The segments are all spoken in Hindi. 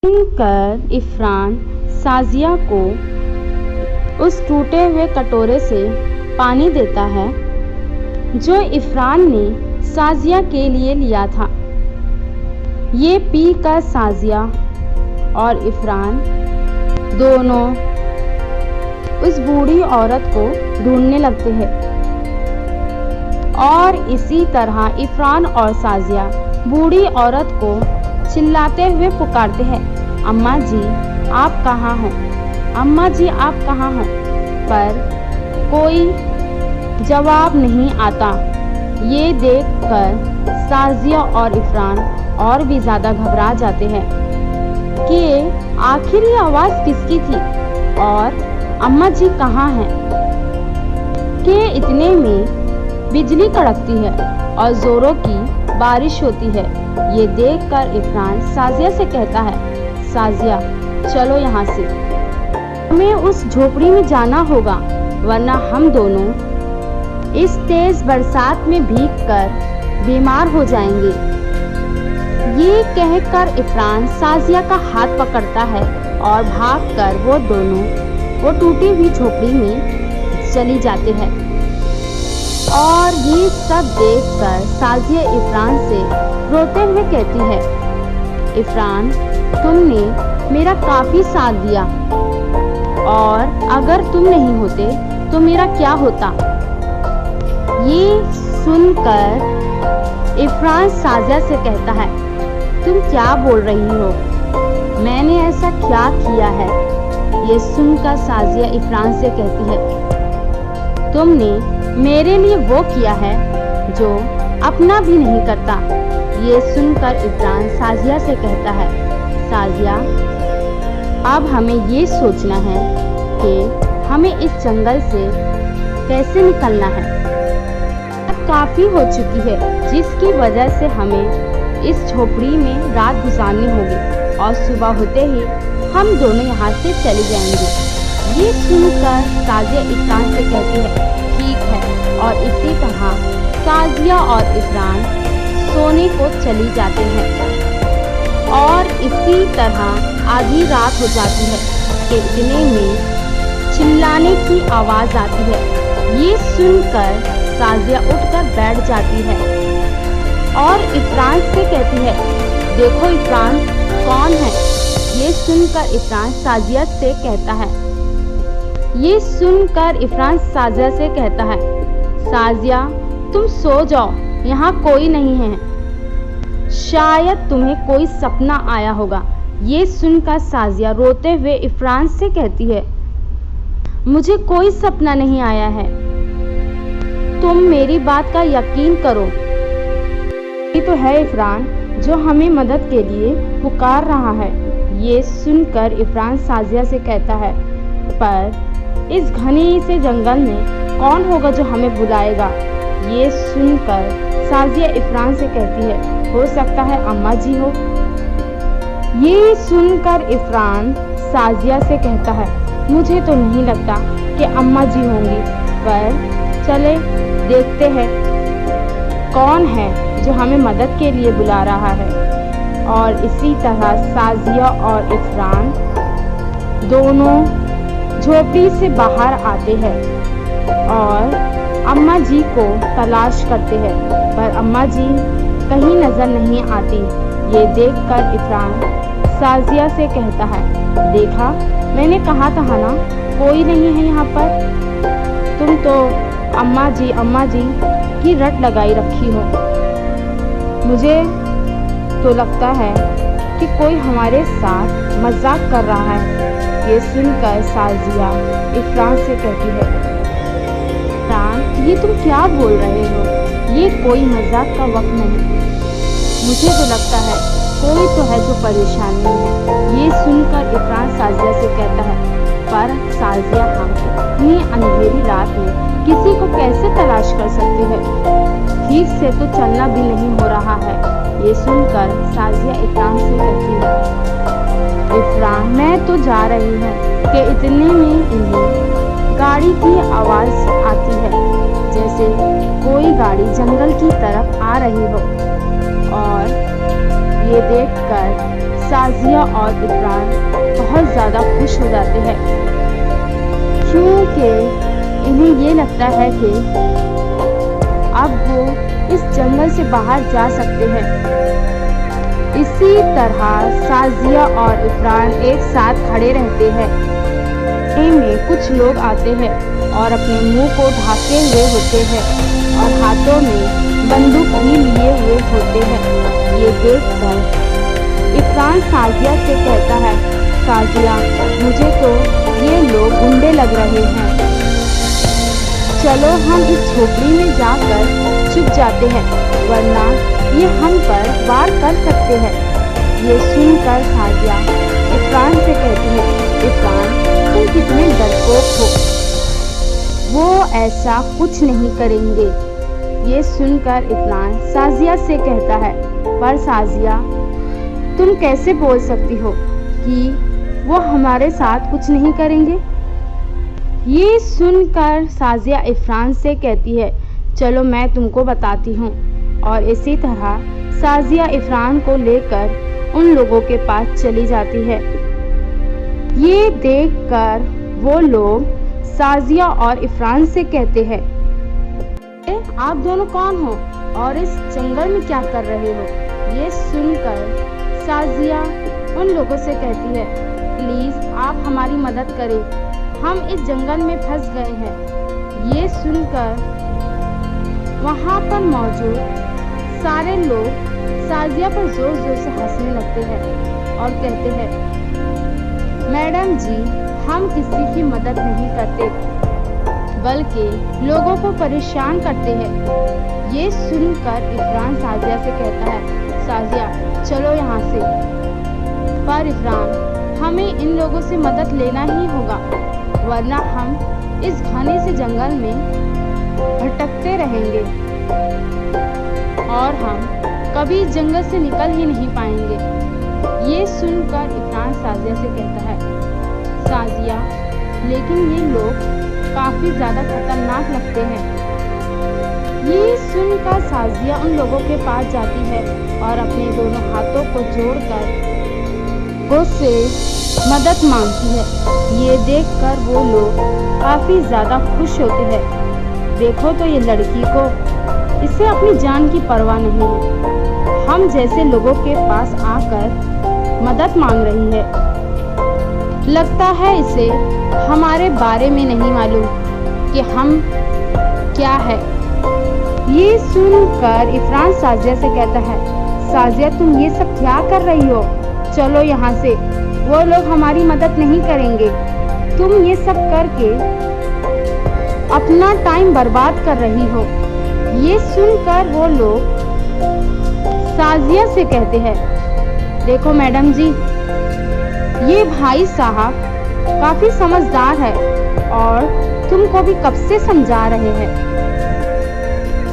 सुनकर इफ़रान साजिया को उस टूटे हुए कटोरे से पानी देता है जो इफ़रान ने साजिया के लिए लिया था। ये पीकर साजिया और इफ़रान दोनों उस बूढ़ी औरत को ढूंढने लगते हैं और इसी तरह इफ़रान और साजिया बूढ़ी औरत को चिल्लाते हुए पुकारते हैं, अम्मा जी आप कहाँ हो, अम्मा जी आप कहाँ हो। पर कोई जवाब नहीं आता। ये देखकर साजिया और इफ़रान और भी ज़्यादा घबरा जाते हैं कि आखिर ये आवाज़ किसकी थी और अम्मा जी कहाँ हैं। कि इतने में बिजली कड़कती है और ज़ोरों की बारिश होती है। ये देखकर इफ़रान साजिया से कहता है, साजिया चलो यहाँ से, हमें उस झोपड़ी में जाना होगा वरना हम दोनों इस तेज बरसात में भीगकर बीमार हो जाएंगे। ये कहकर इफ़रान साजिया का हाथ पकड़ता है और भागकर वो दोनों वो टूटी हुई झोपड़ी में चली जाते हैं। और ये सब देखकर साजिया इफ़रान से रोते हुए कहती है, इफ़रान तुमने मेरा काफ़ी साथ दिया और अगर तुम नहीं होते तो मेरा क्या होता। ये सुनकर इफ़रान साजिया से कहता है, तुम क्या बोल रही हो, मैंने ऐसा क्या किया है। ये सुनकर साजिया इफ़रान से कहती है, तुमने मेरे लिए वो किया है जो अपना भी नहीं करता। ये सुनकर इफ़रान साजिया से कहता है, साजिया अब हमें ये सोचना है कि हमें इस जंगल से कैसे निकलना है। अब काफ़ी हो चुकी है जिसकी वजह से हमें इस झोपड़ी में रात गुजारनी होगी और सुबह होते ही हम दोनों यहाँ से चले जाएंगे। ये सुनकर साजिया इफ़रान से कहती है, ठीक है। और इसी तरह साजिया और इफ़रान सोने को चली जाते हैं और इसी तरह आधी रात हो जाती है कि इतने में चिल्लाने की आवाज़ आती है। ये सुनकर साजिया उठकर बैठ जाती है और इफ़रान से कहती है, देखो इफ़रान कौन है। ये सुनकर इफ़रान साजिया से कहता है, ये सुनकर इफ़रान साजिया से कहता है, साजिया तुम सो जाओ, यहाँ कोई नहीं है, शायद तुम्हें कोई सपना आया होगा। ये सुनकर साजिया रोते हुए इफ़रान से कहती है, मुझे कोई सपना नहीं आया है, तुम मेरी बात का यकीन करो। ये तो है इफ़रान जो हमें मदद के लिए पुकार रहा है। ये सुनकर इफ़रान साजिया से कहता है, पर इस घने से जंगल में कौन होगा जो हमें बुलाएगा। ये सुनकर साजिया इफ़रान से कहती है, हो सकता है अम्मा जी हो। ये सुनकर इफ़रान साजिया से कहता है, मुझे तो नहीं लगता कि अम्मा जी होंगी, पर चले देखते हैं कौन है जो हमें मदद के लिए बुला रहा है। और इसी तरह साजिया और इफ़रान दोनों झोपड़ी से बाहर आते हैं और अम्मा जी को तलाश करते हैं, पर अम्मा जी कहीं नज़र नहीं आती। ये देखकर इफ़रान साजिया से कहता है, देखा मैंने कहा था ना कोई नहीं है यहाँ पर, तुम तो अम्मा जी की रट लगाई रखी हो। मुझे तो लगता है कि कोई हमारे साथ मजाक कर रहा है। ये सुनकर साजिया इफ़रान से कहती है, इफ़रान ये तुम क्या बोल रहे हो, ये कोई मजाक का वक्त नहीं, मुझे तो लगता है कोई तो है जो परेशानी है। ये सुनकर इफ़रान साजिया से कहता है, पर साजिया हम इतनी अंधेरी रात में किसी को कैसे तलाश कर सकते हैं, ठीक से तो चलना भी नहीं हो रहा है। ये सुनकर साजिया इफ़रान से कहती है, इफ़रान मैं तो जा रही हूँ। कि इतने में इन्हें गाड़ी की आवाज़ आती है, जैसे कोई गाड़ी जंगल की तरफ आ रही हो। और ये देखकर साजिया और इफ़रान खुश हो जाते हैं, क्योंकि इन्हें ये लगता है कि अब वो इस जंगल से बाहर जा सकते हैं। इसी तरह साजिया और इफरान एक साथ खड़े रहते हैं। में कुछ लोग आते हैं और अपने मुंह को ढाके हुए होते हैं और हाथों में बंदूक भी लिए हुए होते हैं। ये देखकर इफरान साजिया से कहता है, साजिया, मुझे तो ये लोग गुंडे लग रहे हैं। चलो हम इस झोपड़ी में जाकर छुप जाते हैं, वरना ये हम पर वार कर सकते हैं। ये सुनकर साजिया इफरान से कहती है, इफरान, तुम कितने डरपोक हो, वो ऐसा कुछ नहीं करेंगे। ये सुनकर इफरान साजिया से कहता है, पर साजिया, तुम कैसे बोल सकती हो कि वो हमारे साथ कुछ नहीं करेंगे? ये सुनकर साजिया इफरान से कहती है, चलो मैं तुमको बताती हूँ। और इसी तरह साजिया इफरान को लेकर उन लोगों के पास चली जाती है। ये देखकर वो लोग साजिया और इफरान से कहते हैं, आप दोनों कौन हो और इस जंगल में क्या कर रहे हो? ये सुनकर साजिया उन लोगों से कहती है, प्लीज आप हमारी मदद करें, हम इस जंगल में फंस गए हैं। ये सुनकर वहाँ पर मौजूद सारे लोग साजिया पर जोर जोर से हंसने लगते हैं और कहते हैं, मैडम जी, हम किसी की मदद नहीं करते, बल्कि लोगों को परेशान करते हैं। ये सुनकर इफरान साजिया से कहता है, साजिया, चलो यहाँ से। पर इफरान, हमें इन लोगों से मदद लेना ही होगा, वरना हम इस घने से जंगल में भटकते रहेंगे और हम कभी जंगल से निकल ही नहीं पाएंगे। ये सुनकर इफरान साजिया से कहता है, साजिया, लेकिन ये लोग काफी ज्यादा खतरनाक लगते हैं। ये सुनकर साजिया उन लोगों के पास जाती है और अपने दोनों हाथों को जोड़कर उससे मदद मांगती है। ये देखकर वो लोग काफी ज्यादा खुश होते हैं। देखो तो ये लड़की को, इसे अपनी जान की परवाह नहीं है, हम जैसे लोगों के पास आकर मदद मांग रही है। लगता है इसे हमारे बारे में नहीं मालूम कि हम क्या है। ये सुनकर इफरान साजिया से कहता है, साजिया, तुम ये सब क्या कर रही हो? चलो यहाँ से, वो लोग हमारी मदद नहीं करेंगे। तुम ये सब करके अपना टाइम बर्बाद कर रही हो। ये सुनकर वो लोग साजिया से कहते हैं, देखो मैडम जी, ये भाई साहब काफी समझदार है और तुमको भी कब से समझा रहे हैं,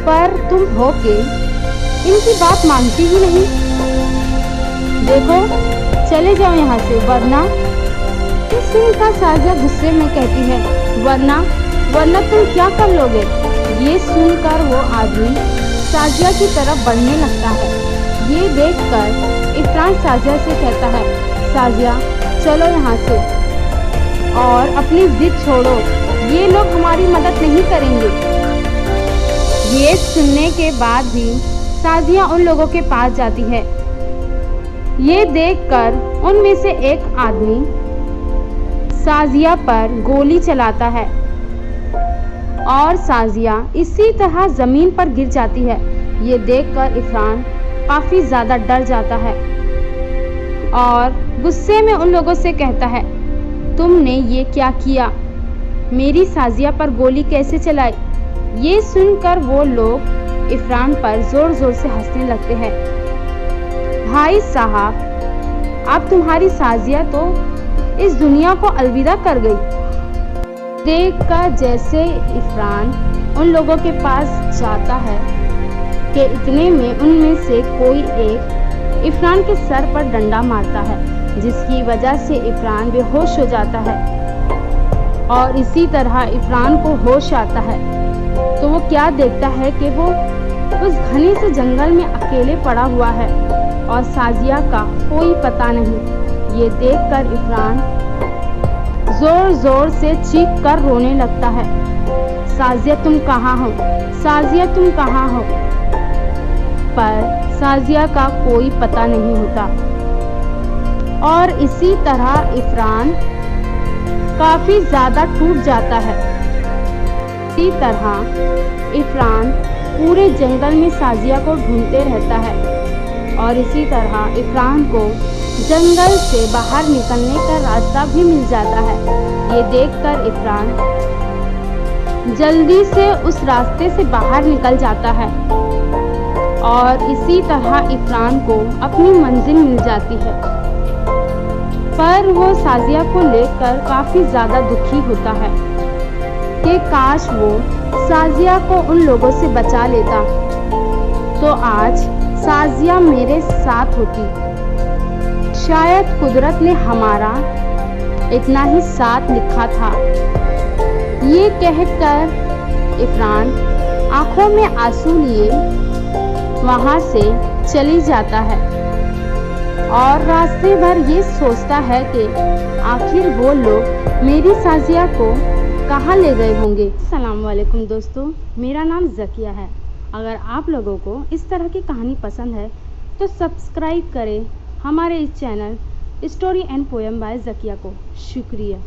पर तुम हो के इनकी बात मानती ही नहीं। देखो, चले जाओ यहाँ से, वरना। सुनकर साजिया गुस्से में कहती है, वरना तुम क्या कर लोगे? ये सुनकर वो आदमी साजिया की तरफ बढ़ने लगता है। ये देखकर इफरान साजिया से कहता है, साजिया, चलो यहाँ से और अपनी जिद छोड़ो, ये लोग हमारी मदद नहीं करेंगे। ये सुनने के बाद भी साजिया उन लोगों के पास जाती है। ये देखकर उनमें से एक आदमी साजिया पर गोली चलाता है और साजिया इसी तरह जमीन पर गिर जाती है। ये देखकर इफरान काफी ज्यादा डर जाता है और गुस्से में उन लोगों से कहता है, तुमने ये क्या किया? मेरी साजिया पर गोली कैसे चलाई? ये सुनकर वो लोग इफरान पर जोर जोर से हंसने लगते हैं। भाई साहब, अब तुम्हारी साजिया तो इस दुनिया को अलविदा कर गई। देखकर जैसे इफरान उन लोगों के पास जाता है कि इतने में उनमें से कोई एक इफरान के सर पर डंडा मारता है, जिसकी वजह से इफरान बेहोश हो जाता है। और इसी तरह इफरान को होश आता है तो वो क्या देखता है कि वो उस घने से जंगल में अकेले पड़ा हुआ है और साजिया का कोई पता नहीं। ये देखकर इफरान जोर जोर से चीख कर रोने लगता है, साजिया तुम कहाँ हो, साजिया तुम कहाँ हो। पर साजिया का कोई पता नहीं होता और इसी तरह इफरान काफी ज्यादा टूट जाता है। इसी तरह इफरान पूरे जंगल में साजिया को ढूंढते रहता है और इसी तरह इफरान को जंगल से बाहर निकलने का रास्ता भी मिल जाता है। ये देखकर इफरान जल्दी से उस रास्ते से बाहर निकल जाता है और इसी तरह इफरान को अपनी मंजिल मिल जाती है। पर वो साजिया को लेकर काफी ज्यादा दुखी होता है कि काश वो साजिया को उन लोगों से बचा लेता तो आज साजिया मेरे साथ होती। शायद कुदरत ने हमारा इतना ही साथ लिखा था। ये कहकर इफरान आंखों में आंसू लिए वहां से चली जाता है और रास्ते भर ये सोचता है कि आखिर वो लोग मेरी साजिया को कहाँ ले गए होंगे। अस्सलाम वालेकुम दोस्तों, मेरा नाम ज़किया है। अगर आप लोगों को इस तरह की कहानी पसंद है तो सब्सक्राइब करें हमारे इस channel story and poem by Zakia को। शुक्रिया।